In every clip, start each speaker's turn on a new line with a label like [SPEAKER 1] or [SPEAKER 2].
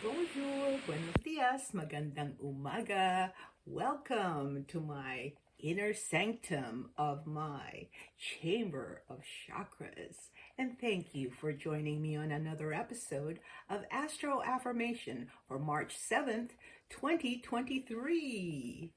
[SPEAKER 1] Bonjour, buenos dias, magandang umaga. Welcome to my inner sanctum of my chamber of chakras. And thank you for joining me on another episode of Astro Affirmation for March 7th, 2023.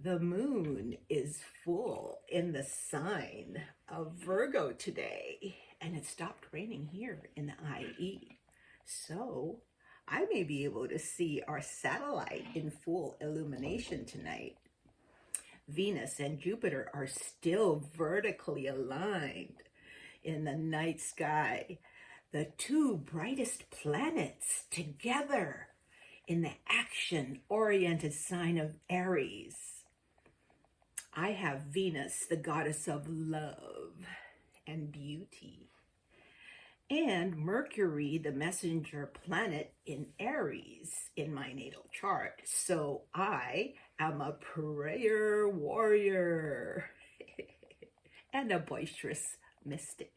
[SPEAKER 1] The moon is full in the sign of Virgo today, and it stopped raining here in the IE. So I may be able to see our satellite in full illumination tonight. Venus and Jupiter are still vertically aligned in the night sky, the two brightest planets together in the action-oriented sign of Aries. I have Venus, the goddess of love and beauty, and Mercury, the messenger planet in Aries in my natal chart. So I am a prayer warrior and a boisterous mystic.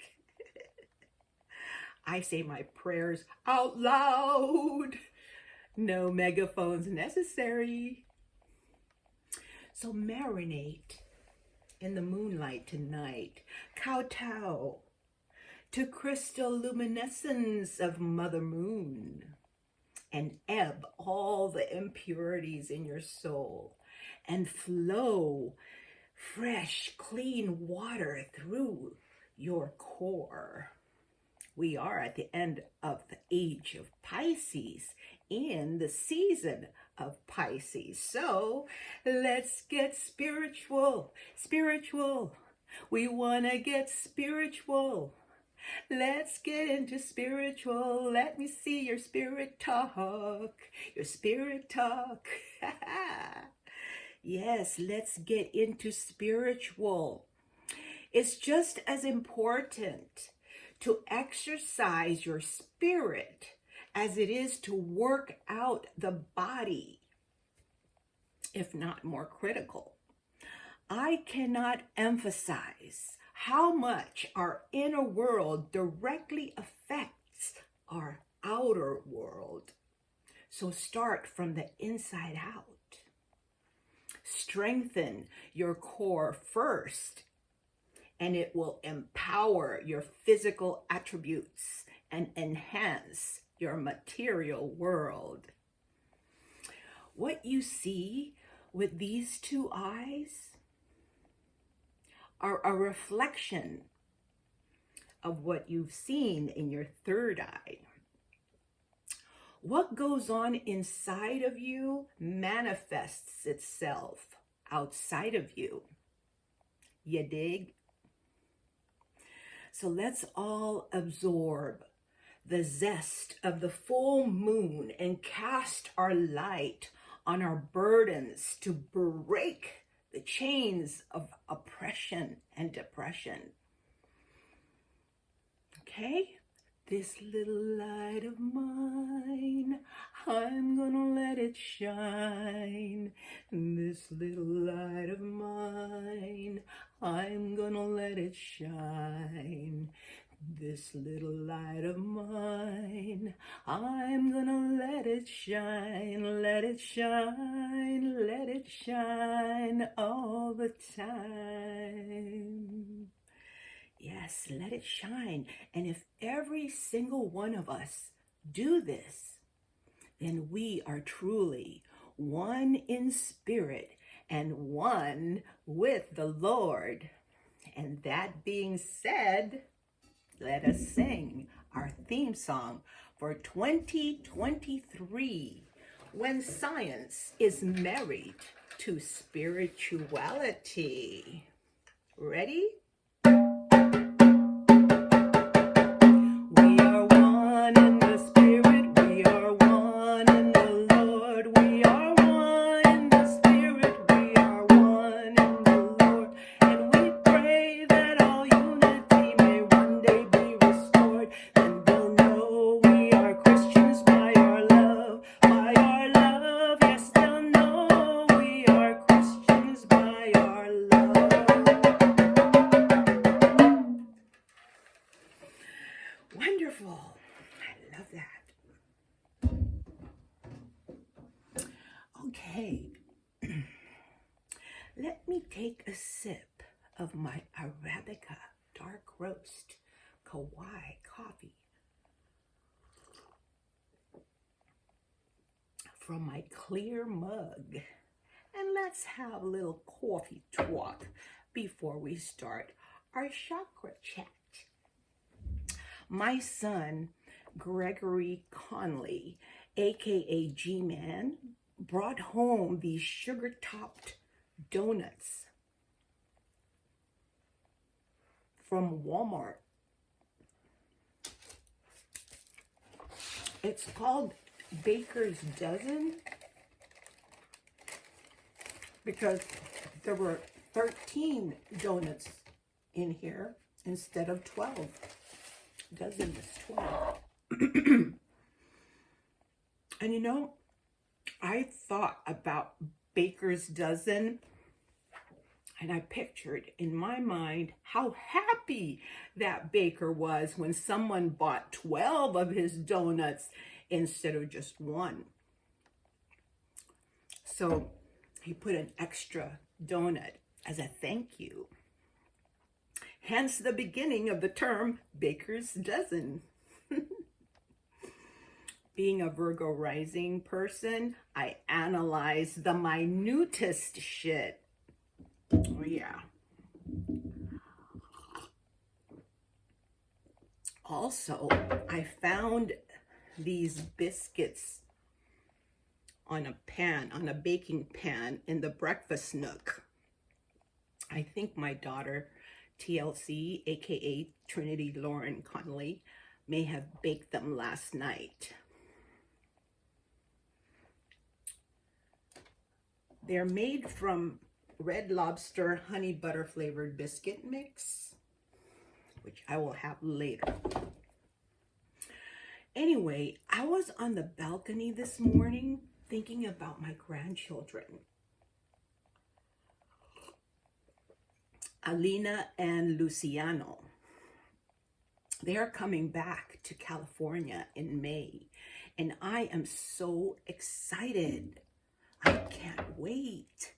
[SPEAKER 1] I say my prayers out loud. No megaphones necessary. So marinate in the moonlight tonight. Kowtow to crystal luminescence of Mother Moon, and ebb all the impurities in your soul and flow fresh, clean water through your core. We are at the end of the age of Pisces, in the season of Pisces. So let's get spiritual. We want to get spiritual. Let's get into spiritual. Let me see your spirit talk. Your spirit talk. Yes, let's get into spiritual. It's just as important to exercise your spirit as it is to work out the body, if not more critical. I cannot emphasize how much our inner world directly affects our outer world. So start from the inside out. Strengthen your core first, and it will empower your physical attributes and enhance your material world. What you see with these two eyes are a reflection of what you've seen in your third eye. What goes on inside of you manifests itself outside of you. You dig? So let's all absorb the zest of the full moon and cast our light on our burdens to break the chains of oppression and depression. Okay? This little light of mine, I'm gonna let it shine. This little light of mine, I'm gonna let it shine. This little light of mine, I'm gonna let it shine, let it shine, let it shine all the time. Yes, let it shine. And if every single one of us do this, then we are truly one in spirit and one with the Lord. And that being said, let us sing our theme song for 2023, when science is married to spirituality. Ready? We are one in the spirit, we are one in the Lord. We are one in the spirit, we are one in the Lord. And we pray that all unity may one day be restored. Then they'll know we are Christians by our love, by our love. Yes, they'll know we are Christians by our love. Wonderful. I love Hey, let me take a sip of my Arabica dark roast Kauai coffee from my clear mug. And let's have a little coffee talk before we start our chakra chat. My son, Gregory Conley, aka G-Man, brought home these sugar-topped donuts from Walmart. It's called Baker's Dozen because there were 13 donuts in here instead of 12. Dozen is 12. And you know, I thought about Baker's Dozen and I pictured in my mind how happy that baker was when someone bought 12 of his donuts instead of just one. So he put an extra donut as a thank you. Hence the beginning of the term Baker's Dozen. Being a Virgo rising person, I analyze the minutest shit. Oh yeah. Also, I found these biscuits on a baking pan in the breakfast nook. I think my daughter, TLC, aka Trinity Lauren Conley, may have baked them last night. They're made from Red Lobster honey butter flavored biscuit mix, which I will have later. Anyway, I was on the balcony this morning thinking about my grandchildren, Alina and Luciano. They are coming back to California in May, and I am so excited. I can't wait.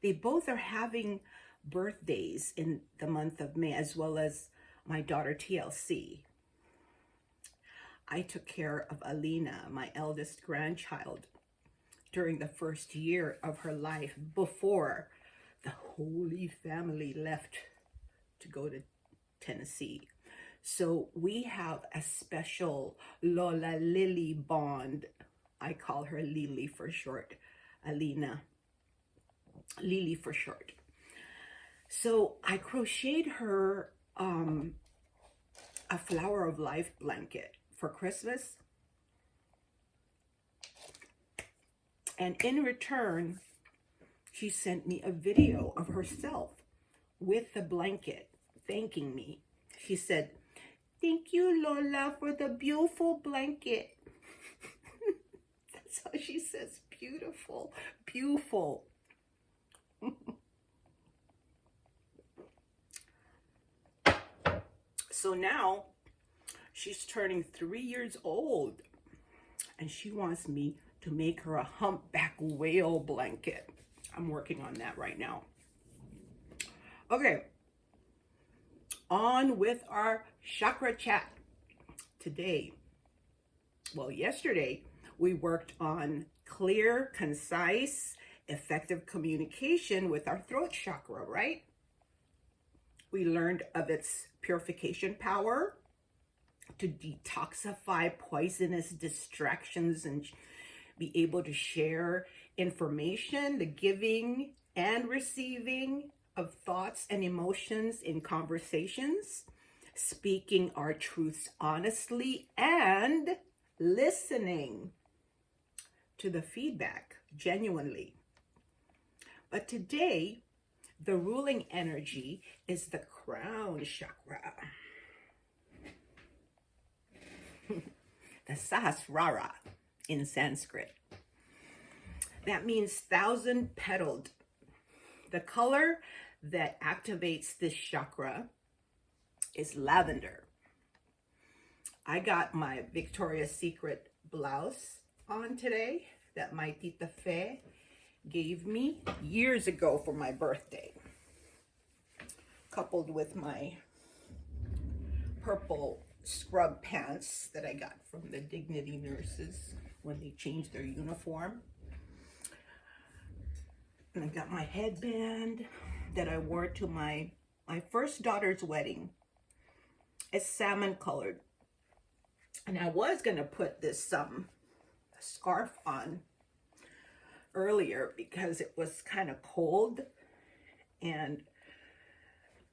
[SPEAKER 1] They both are having birthdays in the month of May, as well as my daughter TLC. I took care of Alina, my eldest grandchild, during the first year of her life before the Holy Family left to go to Tennessee. So we have a special Lola Lily bond. I call her Lily for short. Alina, Lily for short. So I crocheted her a Flower of Life blanket for Christmas. And in return, she sent me a video of herself with the blanket thanking me. She said, "Thank you, Lola, for the beautiful blanket." That's how she says beautiful, beautiful. So now she's turning 3 years old and she wants me to make her a humpback whale blanket. I'm working on that right now. Okay, on with our chakra chat today. Well, yesterday we worked on clear, concise, effective communication with our throat chakra, right? We learned of its purification power to detoxify poisonous distractions and be able to share information, the giving and receiving of thoughts and emotions in conversations, speaking our truths honestly, and listening to the feedback genuinely. But today, the ruling energy is the crown chakra, the Sahasrara in Sanskrit. That means thousand-petaled. The color that activates this chakra is lavender. I got my Victoria's Secret blouse on today that my Tita Fe gave me years ago for my birthday, coupled with my purple scrub pants that I got from the Dignity nurses when they changed their uniform. And I got my headband that I wore to my first daughter's wedding. It's salmon colored. And I was gonna put this scarf on earlier because it was kind of cold, and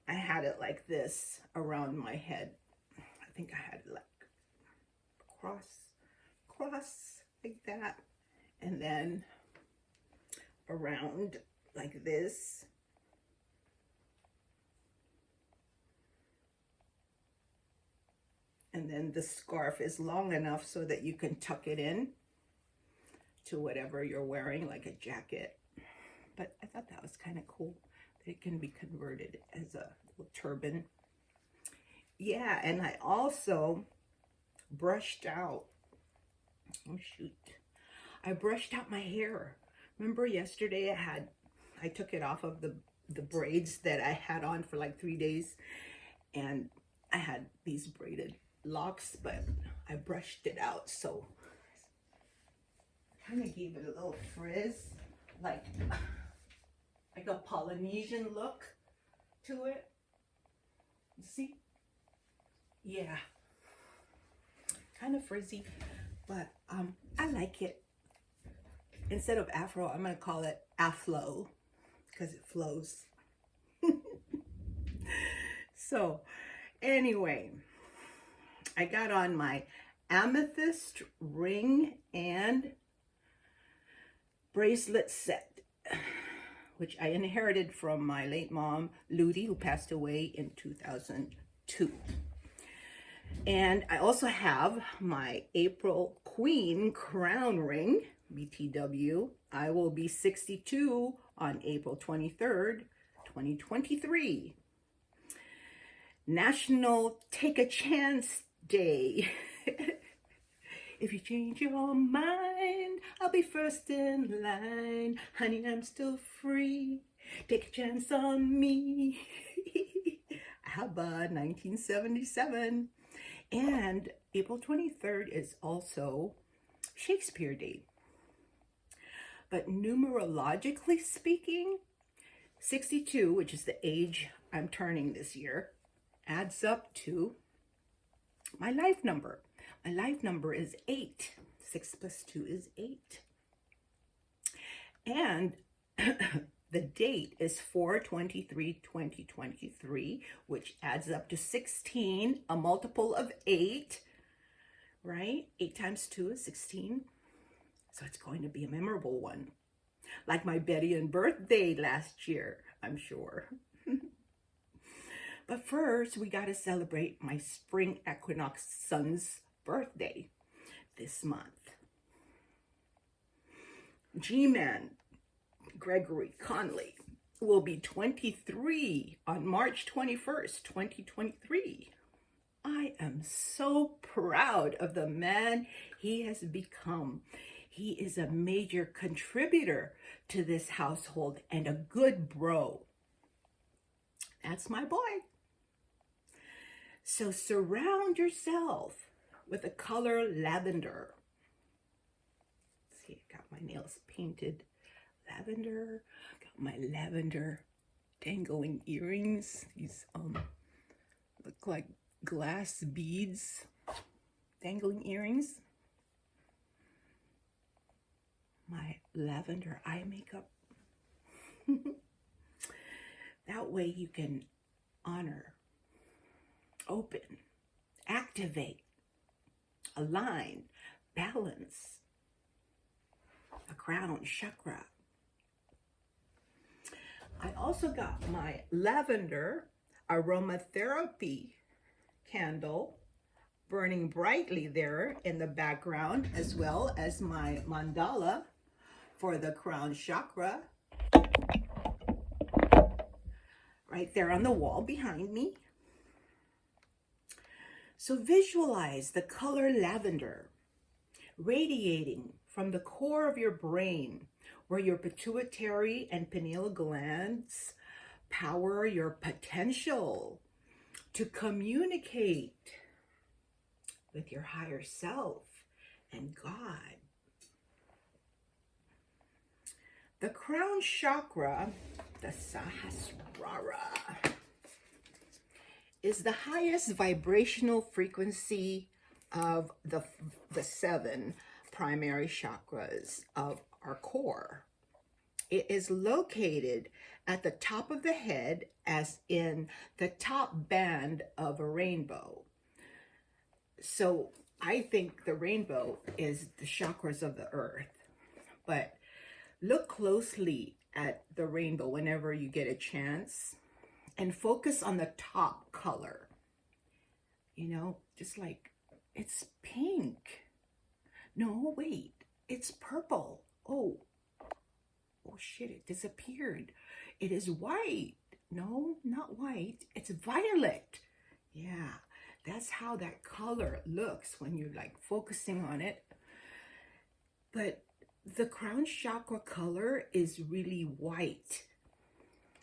[SPEAKER 1] I had it like this around my head. I think I had it like cross like that, and then around like this. And then the scarf is long enough so that you can tuck it in to whatever you're wearing, like a jacket. But I thought that was kind of cool. It can be converted as a little turban. Yeah, and I also brushed out, oh shoot, I brushed out my hair. Remember yesterday I took it off of the braids that I had on for like 3 days, and I had these braided locks, but I brushed it out, so I kind of gave it a little frizz, like a Polynesian look to it. You see? Yeah, kind of frizzy, but I like it. Instead of afro, I'm gonna call it aflo because it flows. So anyway, I got on my amethyst ring and bracelet set, which I inherited from my late mom, Ludi, who passed away in 2002. And I also have my April Queen crown ring, BTW. I will be 62 on April 23rd, 2023. National Take a Chance Day. If you change your mind, I'll be first in line. Honey, I'm still free. Take a chance on me. ABBA, 1977. And April 23rd is also Shakespeare Day. But numerologically speaking, 62, which is the age I'm turning this year, adds up to my life number. My life number is 8. 6 plus 2 is 8. And the date is 4/23/2023, which adds up to 16, a multiple of 8, right? 8 times 2 is 16. So it's going to be a memorable one. Like my Betty and birthday last year, I'm sure. But first, we got to celebrate my spring equinox son's birthday this month. G-Man Gregory Conley will be 23 on March 21st, 2023. I am so proud of the man he has become. He is a major contributor to this household and a good bro. That's my boy. So surround yourself with the color lavender. See, I got my nails painted lavender. Got my lavender dangling earrings. These look like glass beads. Dangling earrings. My lavender eye makeup. That way you can honor, open, activate, align, balance the crown chakra. I also got my lavender aromatherapy candle burning brightly there in the background, as well as my mandala for the crown chakra right there on the wall behind me. So visualize the color lavender radiating from the core of your brain, where your pituitary and pineal glands power your potential to communicate with your higher self and God. The crown chakra, the Sahasrara, is the highest vibrational frequency of the 7 primary chakras of our core. It is located at the top of the head, as in the top band of a rainbow. So I think the rainbow is the chakras of the earth, but look closely at the rainbow whenever you get a chance and focus on the top color. You know, just like, it's pink. No, wait, it's purple. Oh shit, it disappeared. It is white. No, not white. It's violet. Yeah, that's how that color looks when you're like focusing on it. But the crown chakra color is really white.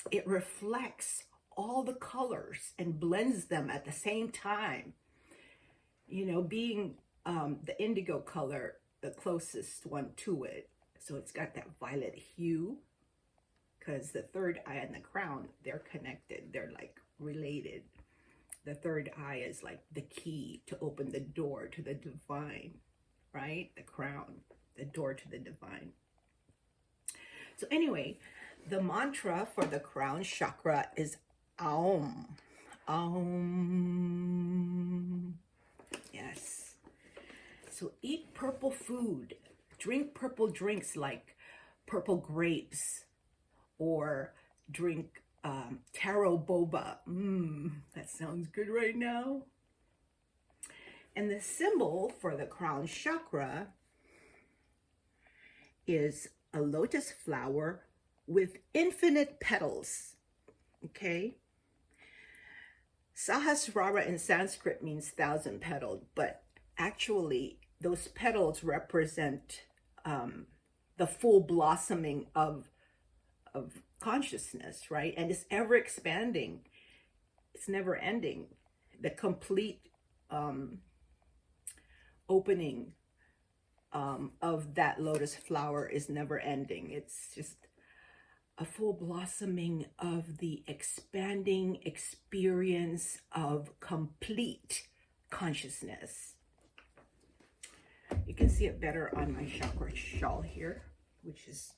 [SPEAKER 1] It reflects all the colors and blends them at the same time. You know, being the indigo color, the closest one to it. So it's got that violet hue, because the third eye and the crown, they're connected. They're like related. The third eye is like the key to open the door to the divine, right? The crown, the door to the divine. So anyway, the mantra for the crown chakra is Aum. Aum. Yes. So eat purple food. Drink purple drinks like purple grapes, or drink taro boba. That sounds good right now. And the symbol for the crown chakra is a lotus flower with infinite petals. Okay? Sahasrara in Sanskrit means 1,000-petaled, but actually those petals represent the full blossoming of consciousness, right? And it's ever expanding. It's never ending. The complete opening of that lotus flower is never ending. It's just a full blossoming of the expanding experience of complete consciousness. You can see it better on my chakra shawl here, which is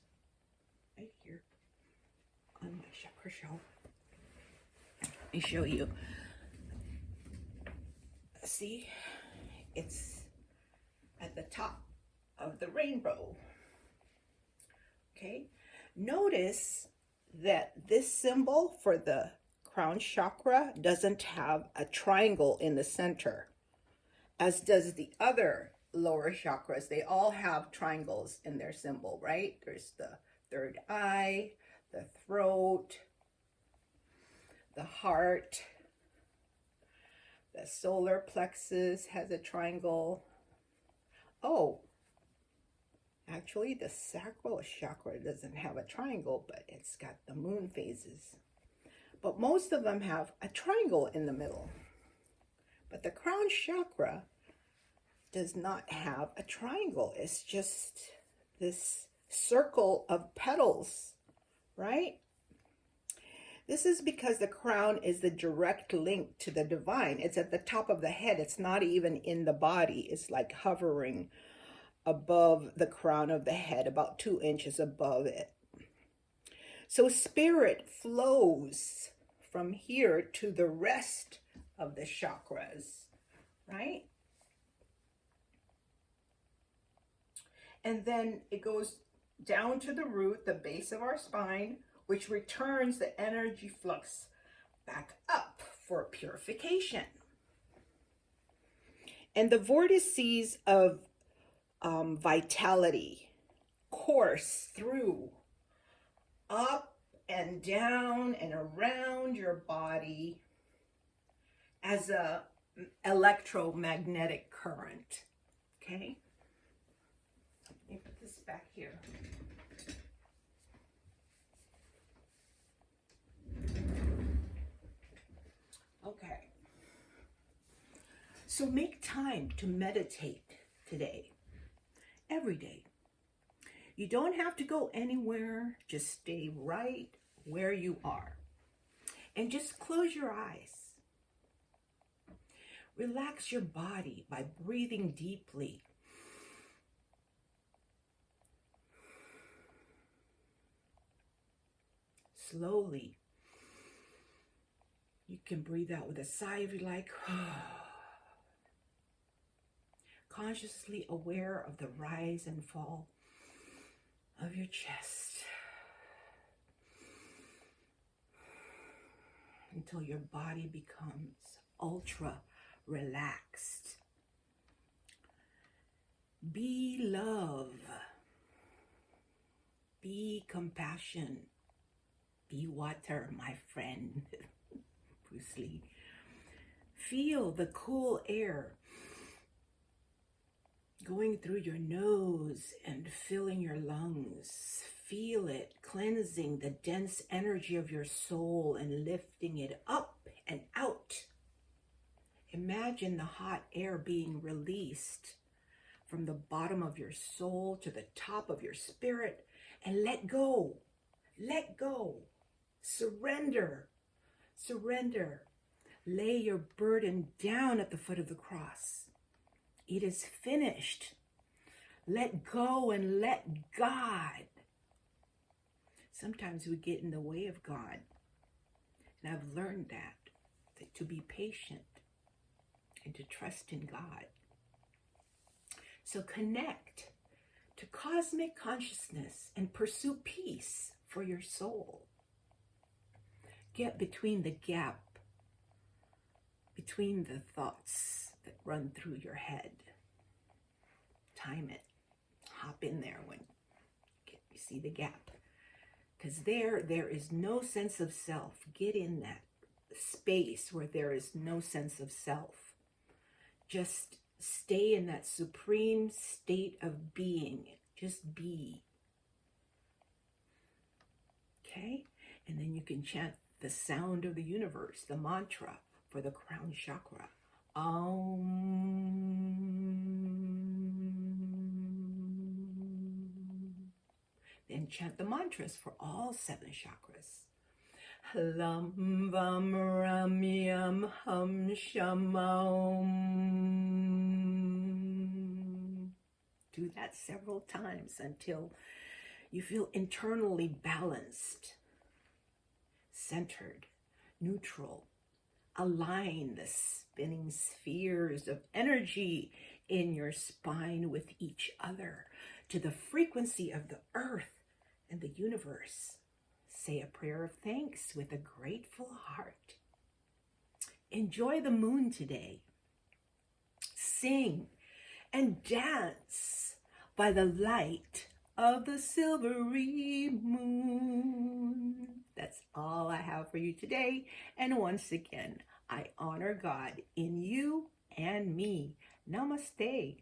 [SPEAKER 1] right here on my chakra shawl. Let me show you. See, it's at the top of the rainbow. Okay, notice that this symbol for the crown chakra doesn't have a triangle in the center, as does the other lower chakras. They all have triangles in their symbol, right? There's the third eye, the throat, the heart, the solar plexus has a triangle. Oh, actually the sacral chakra doesn't have a triangle, but it's got the moon phases. But most of them have a triangle in the middle. But the crown chakra does not have a triangle. It's just this circle of petals, right? This is because the crown is the direct link to the divine. It's at the top of the head. It's not even in the body. It's like hovering above the crown of the head, about 2 inches above it. So spirit flows from here to the rest of the chakras, right? And then it goes down to the root, the base of our spine, which returns the energy flux back up for purification. And the vortices of vitality course through, up and down and around your body as a electromagnetic current. Okay? Let me put this back here. So make time to meditate today, every day. You don't have to go anywhere. Just stay right where you are. And just close your eyes. Relax your body by breathing deeply. Slowly. You can breathe out with a sigh if you like. Consciously aware of the rise and fall of your chest. Until your body becomes ultra relaxed. Be love. Be compassion. Be water, my friend. Bruce Lee. Feel the cool air going through your nose and filling your lungs. Feel it cleansing the dense energy of your soul and lifting it up and out. Imagine the hot air being released from the bottom of your soul to the top of your spirit, and let go. Let go. Surrender. Surrender. Lay your burden down at the foot of the cross. It is finished. Let go and let God. Sometimes we get in the way of God. And I've learned that to be patient and to trust in God. So connect to cosmic consciousness and pursue peace for your soul. Get between the gap between the thoughts that run through your head. Time it. Hop in there when you see the gap. Because there is no sense of self. Get in that space where there is no sense of self. Just stay in that supreme state of being. Just be. Okay? And then you can chant the sound of the universe, the mantra for the crown chakra. Then chant the mantras for all 7 chakras. Lam vam ram yam hum shamaum. Do that several times until you feel internally balanced, centered, neutral. Align the spinning spheres of energy in your spine with each other to the frequency of the earth and the universe. Say a prayer of thanks with a grateful heart. Enjoy the moon today. Sing and dance by the light of the silvery moon. That's all I have for you today. And once again, I honor God in you and me. Namaste.